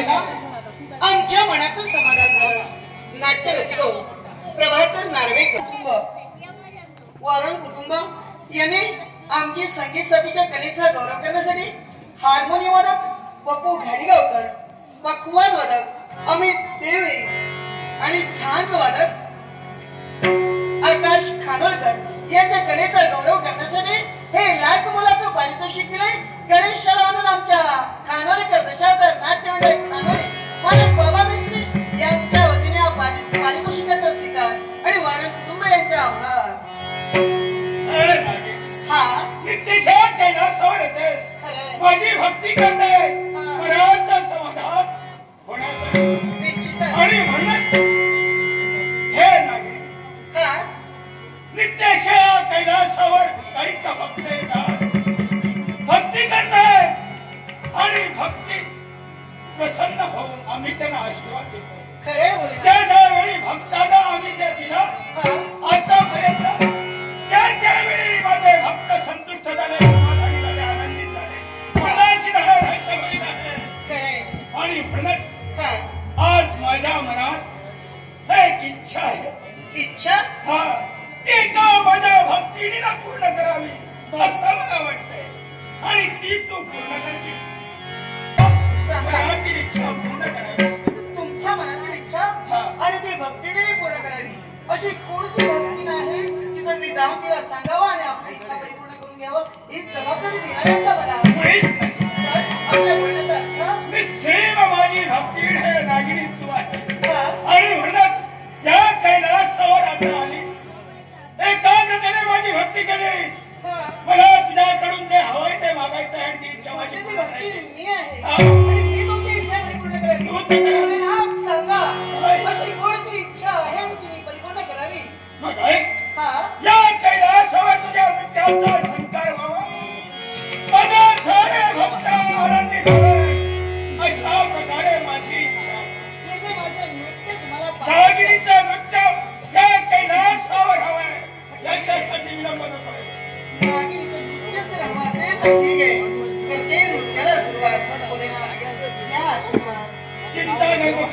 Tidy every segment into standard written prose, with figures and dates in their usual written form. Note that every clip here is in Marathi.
पाहिला आमच्या मनाचं समाधान झालं. नाट्य रसिको प्रभाकर नार्वेकर कुटुंब वारण कुटुंब याने आमची संगीत साथीच्या कलेचा गौरव करण्यासाठी हार्मोनियम वादक पप्पू घाडीगावकर, पक्वाद वादक अमित देवळे आणि झांज वादक आकाश खानोलकर यांच्या कलेचा गौरव करण्यासाठी हे लाख मोलाचं पारितोषिक दिले. गणेशाला आणून आमच्या खानोलकर दशावतार नाट्य मंडळ खानोले मालक बाबा मिस्त्री यांच्या वतीने या पारितोषिकाचा स्वीकार आणि वारण कुटुंब यांचा आभार. हा कैलासावर येतेस, माझी भक्ती करतेस, मनाचं समाधान होण्यासाठी आणि म्हणून हे नागे नित्यशया कैलासावर कैक भक्त येतात, भक्ती करतात आणि भक्ती प्रसन्न होऊन आम्ही त्यांना आशीर्वाद देतो. त्यावेळी भक्तांना आम्ही जे दिलं आतापर्यंत त्यावेळी माझे भक्त संतुष्ट झाले, समाधानी झाले, आनंदित झाले, मनाशी झाले, रहस्यमयी झाले. आणि म्हणत आज माझ्या मनात एक इच्छा आहे. इच्छा ती का माझ्या भक्तीने ना पूर्ण करावी असं मला वाटतंय आणि ती तू पूर्ण करशील. मनातील इच्छा पूर्ण करावी. तुमच्या मनातील इच्छा आणि ती भक्तीने पूर्ण करावी अशी कोणती भक्ती नाही की तुम्ही जाऊन तिला सांगावं आणि आपली इच्छा परिपूर्ण करून घ्यावं. ही जबाबदारी देणार का मला? आपल्या बोलण्याचा मी सेम माझी भक्ती हे नागिनी तू आहेस आणि म्हणत त्या कैलासावर आता आलीस, एकाग्रतेने माझी भक्ती केलीस. मला तुझ्याकडून जे हवंय ते मागायचं आहे. ती इच्छा माझी पूर्ण करायची. मी तुमची इच्छा परिपूर्ण करायची. सांगा अशी कोणती इच्छा आहे आणि ती परिपूर्ण करावी? मग या कैलासावर तुझ्या नृत्याचा झंकार व्हावा, माझे सारे भक्त आनंदित व्हावे, अशा प्रकारे माझी इच्छा. नागिनीचं नृत्य या कैलासावर हवंय याच्यासाठी विलंबन होतोय. चिंता नको.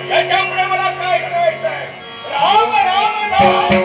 याच्यापुढे मला काय करायचंय? राम राम राम